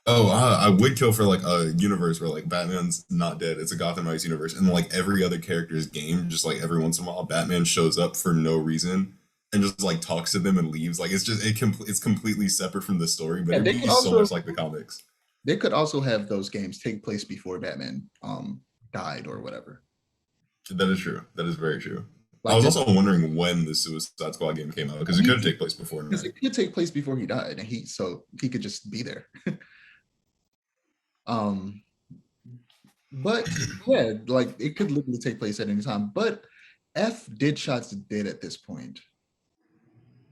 Oh, I would kill for like a universe where like Batman's not dead. It's a Gotham Knights universe, and like every other character's game, just like every once in a while, Batman shows up for no reason and just like talks to them and leaves. Like it's completely separate from the story, but it'd be so much like the comics. They could also have those games take place before Batman died or whatever. That is true. That is very true. Like I was also wondering when the Suicide Squad game came out because it could take place before. Because it could take place before he died, and he could just be there. But yeah, like it could literally take place at any time. But F Deadshot is dead at this point.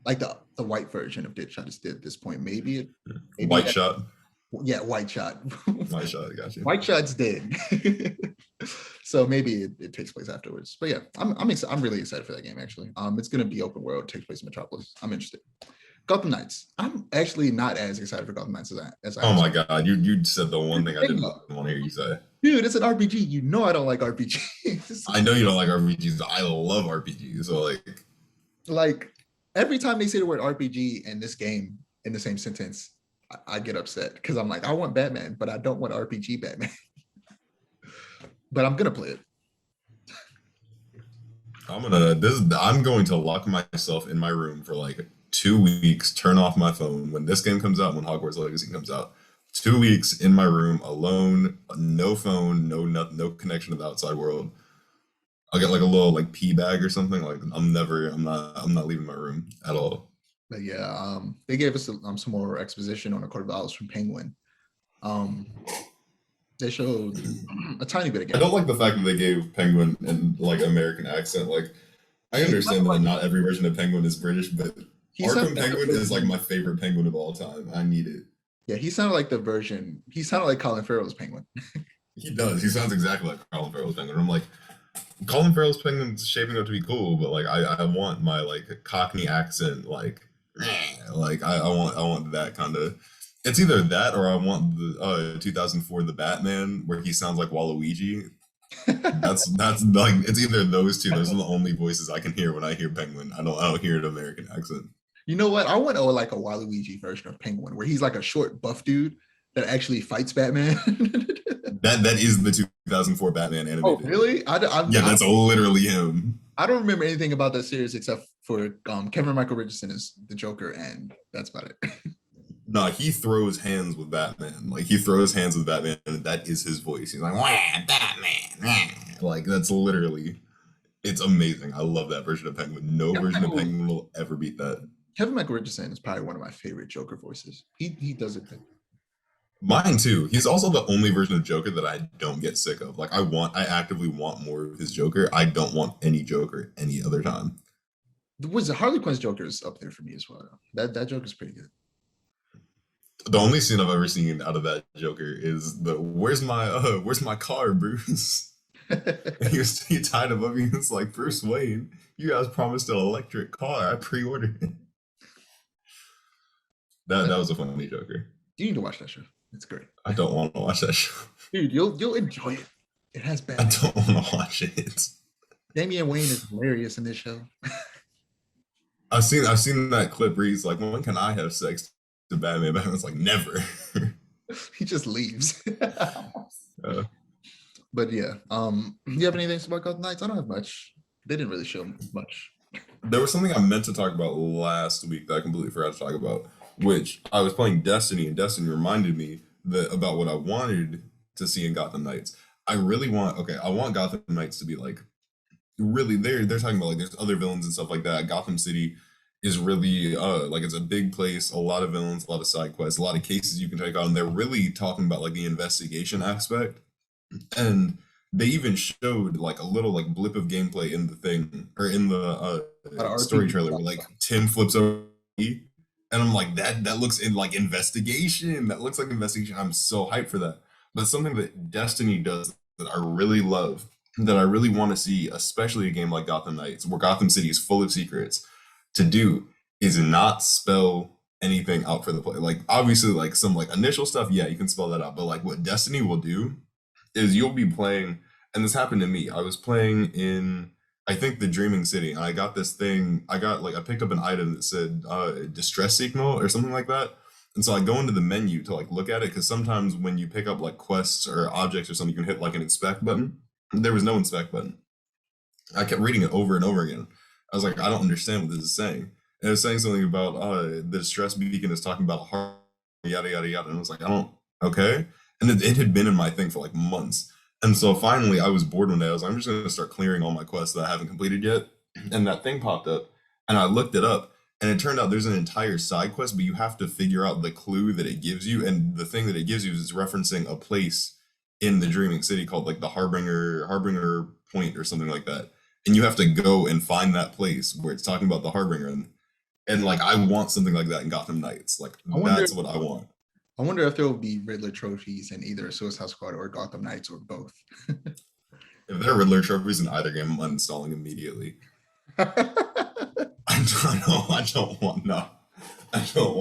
Like the white version of Deadshot is dead at this point. Maybe White shot. yeah, White Shot. White shot. Got you. White Shot's dead. So maybe it takes place afterwards. But yeah, I'm really excited for that game actually. It's gonna be open world, takes place in Metropolis. I'm interested. Gotham Knights. I'm actually not as excited for Gotham Knights as I Oh was. my god, you said the one thing I didn't want to hear you say. Dude, it's an RPG. You know I don't like RPGs. I know you don't like RPGs. I love RPGs. So Like every time they say the word RPG in this game in the same sentence, I get upset because I'm like, I want Batman, but I don't want RPG Batman. But I'm gonna play it. I'm going to lock myself in my room for like 2 weeks, turn off my phone when this game comes out, when Hogwarts Legacy comes out. 2 weeks in my room alone, no phone, no connection to the outside world. I'll get like a little like pee bag or something. Like I'm not leaving my room at all. But yeah, they gave us some more exposition on the Court of Owls from Penguin. Um, they showed a tiny bit I again. don't like the fact that they gave Penguin an like American accent. Like I understand that not every version of Penguin is British, but He sounded Arkham like Penguin is like my favorite Penguin of all time. I need it. yeah, he sounded like the version. He sounded like Colin Farrell's Penguin. He does. He sounds exactly like Colin Farrell's Penguin. I'm like, Colin Farrell's Penguin's shaping up to be cool, but like I want my like Cockney accent, like I want that kind of. It's either that or I want the 2004 The Batman where he sounds like Waluigi. That's like it's either those two. Those are the only voices I can hear when I hear Penguin. I don't hear an American accent. You know what? I want like a Waluigi version of Penguin where he's like a short, buff dude that actually fights Batman. That is the 2004 Batman Oh, animated. really? Yeah, that's literally him. I don't remember anything about that series except for Kevin Michael Richardson is the Joker, and that's about it. No, he throws hands with Batman. Like he throws hands with Batman, and that is his voice. He's like, "Wah, Batman!" Wah." Like that's literally. It's amazing. I love that version of Penguin. No version of Penguin will ever beat that. Kevin Michael Richardson is probably one of my favorite Joker voices. He does it good. Mine too. He's also the only version of Joker that I don't get sick of. Like I actively want more of his Joker. I don't want any Joker any other time. Was Harley Quinn's Joker is up there for me as well. That Joker's pretty good. The only scene I've ever seen out of that Joker is the where's my car, Bruce? He tied him up. He was like, Bruce Wayne, you guys promised an electric car. I pre-ordered it. That was a funny Joker. You need to watch that show. It's great. I don't want to watch that show. Dude, you'll enjoy it. It has I Batman. don't want to watch it. Damian Wayne is hilarious in this show. I've seen that clip where he's like, when can I have sex to Batman? Batman's like, never. He just leaves. Uh, But yeah, you have anything about Gotham Knights? I don't have much. They didn't really show much. there was something I meant to talk about last week that I completely forgot to talk about, which I was playing Destiny, and Destiny reminded me that about what I wanted to see in Gotham Knights. I want Gotham Knights to be like really they're talking about like there's other villains and stuff like that. Gotham City is really like it's a big place, a lot of villains, a lot of side quests, a lot of cases you can take on. They're really talking about like the investigation aspect. And they even showed like a little like blip of gameplay in the thing or in the story trailer where like Tim flips over and I'm like that looks in like investigation. That looks like investigation. I'm so hyped for that. But something that Destiny does that I really love, that I really want to see, especially a game like Gotham Knights, where Gotham City is full of secrets, to do is not spell anything out for the play. Like obviously like some like initial stuff, yeah, you can spell that out. But like what Destiny will do is you'll be playing, and this happened to me. I was playing in, I think, the Dreaming City, and I got this thing. I picked up an item that said distress signal or something like that. And so I go into the menu to like look at it because sometimes when you pick up like quests or objects or something, you can hit like an inspect button. There was no inspect button. I kept reading it over and over again. I was like, I don't understand what this is saying. And it was saying something about the distress beacon is talking about heart, yada yada yada. And I was like, I don't okay. And it had been in my thing for like months. And so finally I was bored one day. I was like, I'm just gonna start clearing all my quests that I haven't completed yet. And that thing popped up and I looked it up and it turned out there's an entire side quest, but you have to figure out the clue that it gives you. And the thing that it gives you is referencing a place in the Dreaming City called like the Harbinger Point or something like that. And you have to go and find that place where it's talking about the Harbinger, and like I want something like that in Gotham Knights. Like I wonder. that's what I want. I wonder if there will be Riddler trophies in either Suicide Squad or Gotham Knights or both. If there are Riddler trophies in either game, I'm uninstalling immediately. I don't want no. I don't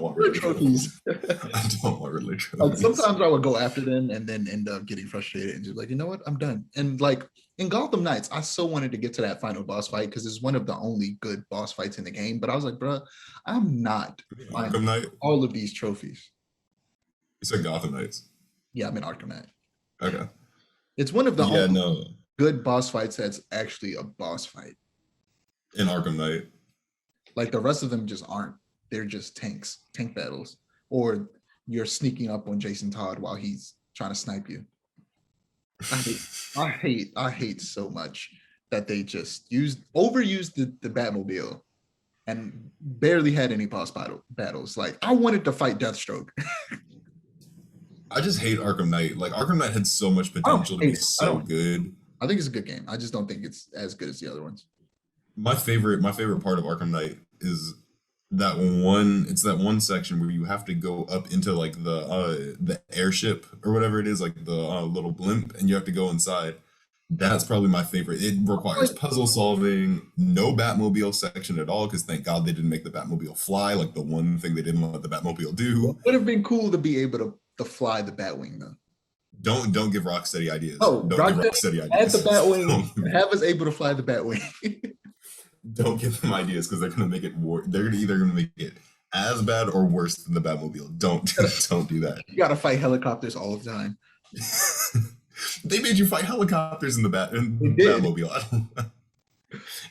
want Riddler trophies. I don't want Riddler Like, trophies. sometimes I would go after them and then end up getting frustrated and just like, you know what, I'm done. And like in Gotham Knights, I so wanted to get to that final boss fight because it's one of the only good boss fights in the game. But I was like, bro, I'm not Arkham Knight? all of these trophies. You said Gotham Knights. Yeah, I'm in Arkham Knight. Okay. It's one of the Yeah, only no. good boss fights that's actually a boss fight. In Arkham Knight. Like the rest of them just aren't. They're just tank battles, or you're sneaking up on Jason Todd while he's trying to snipe you. I hate so much that they just overused the Batmobile and barely had any boss battles. Like I wanted to fight Deathstroke. I just hate Arkham Knight. Like Arkham Knight had so much potential to be so good. I think it's a good game. I just don't think it's as good as the other ones. My favorite part of Arkham Knight is that one. It's that one section where you have to go up into like the airship or whatever it is, like the little blimp, and you have to go inside. That's probably my favorite. It requires puzzle solving, no Batmobile section at all, because thank God they didn't make the Batmobile fly, like the one thing they didn't let the Batmobile do. It would have been cool to be able to fly the Batwing though. Don't give Rocksteady ideas. Oh, don't give Rocksteady at ideas. the Batwing, have us able to fly the Batwing. Don't give them ideas because they're gonna make it they're either gonna make it as bad or worse than the Batmobile. Don't do that. You gotta fight helicopters all the time. They made you fight helicopters in the Batmobile.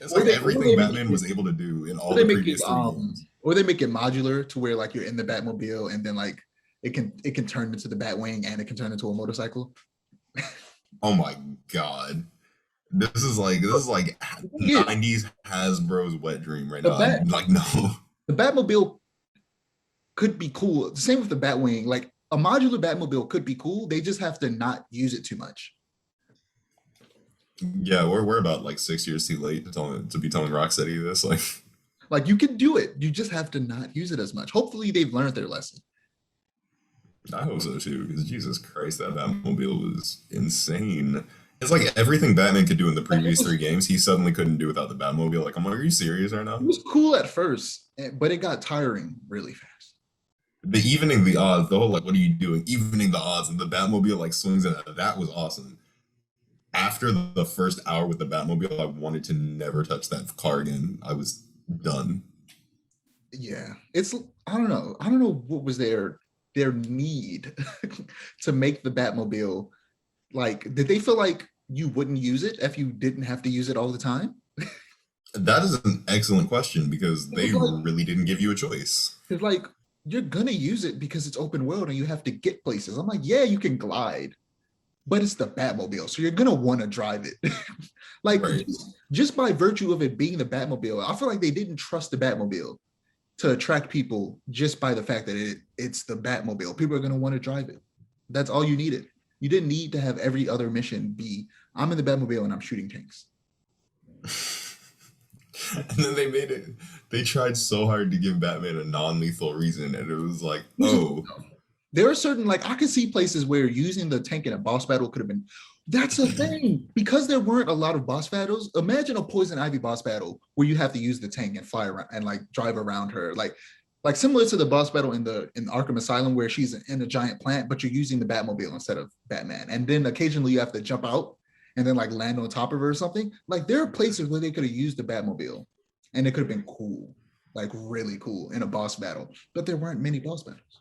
It's like everything Batman was able to do in all the previous three games. Or they make it modular to where like you're in the Batmobile and then like it can turn into the Batwing and it can turn into a motorcycle. Oh my god. This is like 90s Hasbro's wet dream right now. Like no. The Batmobile could be cool. The same with the Batwing. Like a modular Batmobile could be cool. They just have to not use it too much. Yeah, we're about like 6 years too late to be telling Rocksteady this. Like you can do it. You just have to not use it as much. Hopefully they've learned their lesson. I hope so too, because Jesus Christ, that Batmobile was insane. It's like everything Batman could do in the previous three games, he suddenly couldn't do without the Batmobile. Like, I'm like, are you serious right now? It was cool at first, but it got tiring really fast. The evening the odds, the whole like, what are you doing? Evening the odds, and the Batmobile like swings in. That was awesome. After the first hour with the Batmobile, I wanted to never touch that car again. I was done. Yeah, I don't know what was their need to make the Batmobile. Like, did they feel like you wouldn't use it if you didn't have to use it all the time? That is an excellent question because they really didn't give you a choice. It's like, you're gonna use it because it's open world and you have to get places. I'm like, yeah, you can glide, but it's the Batmobile, so you're gonna want to drive it. Like, right. Just by virtue of it being the Batmobile, I feel like they didn't trust the Batmobile to attract people just by the fact that it's the Batmobile. People are gonna want to drive it. That's all you needed. You didn't need to have every other mission be, I'm in the Batmobile and I'm shooting tanks. And then they tried so hard to give Batman a non-lethal reason, and it was like, oh. There are certain, like, I could see places where using the tank in a boss battle could have been, that's a thing. Because there weren't a lot of boss battles, imagine a Poison Ivy boss battle where you have to use the tank and fly around and like drive around her. Like similar to the boss battle in Arkham Asylum where she's in a giant plant, but you're using the Batmobile instead of Batman. And then occasionally you have to jump out and then like land on top of her or something. Like there are places where they could have used the Batmobile and it could have been cool, like really cool in a boss battle, but there weren't many boss battles.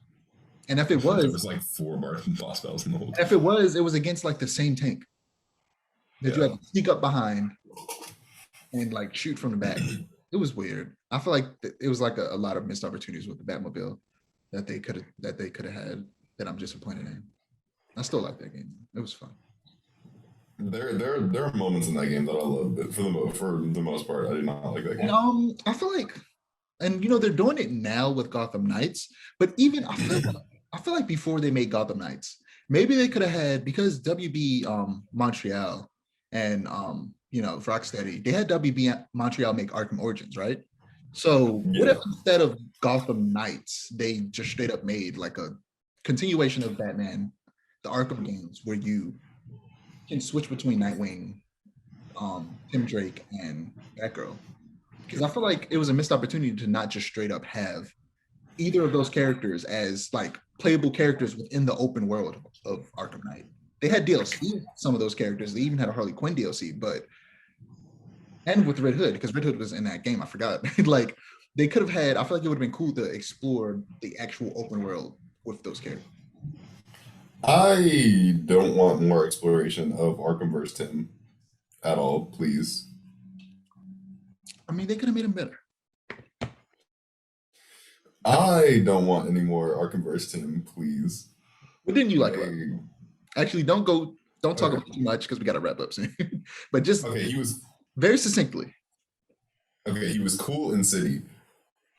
And if it was, there was like 4 boss battles in the whole time. If it was against like the same tank that you had to sneak up behind and like shoot from the back. It was weird. I feel like it was like a lot of missed opportunities with the Batmobile that they could have had that I'm disappointed in. I still like that game. It was fun. There are moments in that game that I love, but for the most part, I did not like that game. I feel like, and they're doing it now with Gotham Knights, but even I feel like before they made Gotham Knights, maybe they could have had, because WB Montreal and Rocksteady, they had WB Montreal make Arkham Origins, right? So what Yeah. if instead of Gotham Knights, they just straight up made like a continuation of Batman, the Arkham games, where you can switch between Nightwing, Tim Drake, and Batgirl? Because I feel like it was a missed opportunity to not just straight up have either of those characters as like playable characters within the open world of Arkham Knight. They had DLC, some of those characters. They even had a Harley Quinn DLC, but and with Red Hood, because Red Hood was in that game. I forgot. Like they could have had. I feel like it would have been cool to explore the actual open world with those characters. I don't want more exploration of Arkhamverse Tim at all, please. I mean, they could have made him better. I don't want any more Arkhamverse Tim, please. What didn't you like about it? Like, Actually, don't talk okay, about too much because we got to wrap up soon. But just okay, very succinctly. he was cool in City.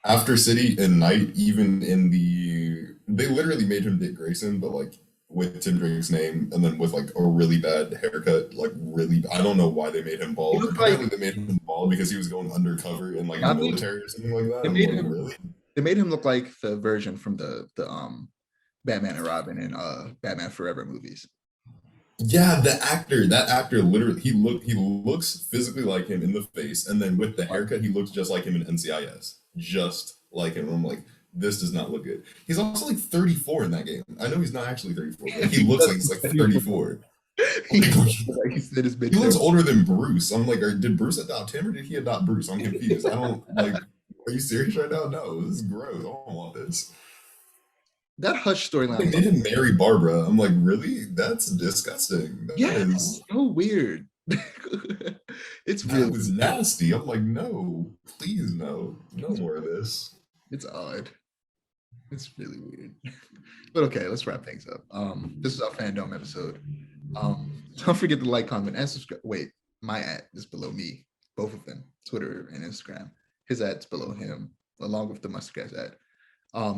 After City and Night, even in they literally made him Dick Grayson, but like with Tim Drake's name, and then with like a really bad haircut, like really, I don't know why they made him He bald. looked Apparently, like they made him bald because he was going undercover in like the I think military or something like that. they I'm made like, him really? they made him look like the version from the Batman and Robin and Batman Forever movies. Yeah, that actor literally he looks physically like him in the face, and then with the haircut, he looks just like him in NCIS, just like him. I'm like, this does not look good. He's also like 34 in that game. I know he's not actually 34, but he looks like he's like 34. He Like, like he said his he bitch. looks older than Bruce. I'm like, did Bruce adopt him or did he adopt Bruce? I'm confused. I don't like. Are you serious right now? No, this is gross. I don't want this. That Hush storyline They was made him marry Barbara. I'm like, really? That's disgusting. yeah, so weird. It's That really was nasty. I'm like, no, please, no more of this. it's odd. It's really weird. But okay, let's wrap things up. This is our fandom episode. Don't forget to like, comment, and subscribe. Wait, my ad is below me, both of them, Twitter and Instagram. His ad's below him, along with the Mustard Guys ad.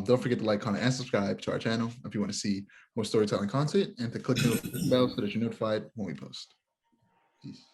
Don't forget to like, comment, and subscribe to our channel if you want to see more storytelling content, and to click the bell so that you're notified when we post. Peace.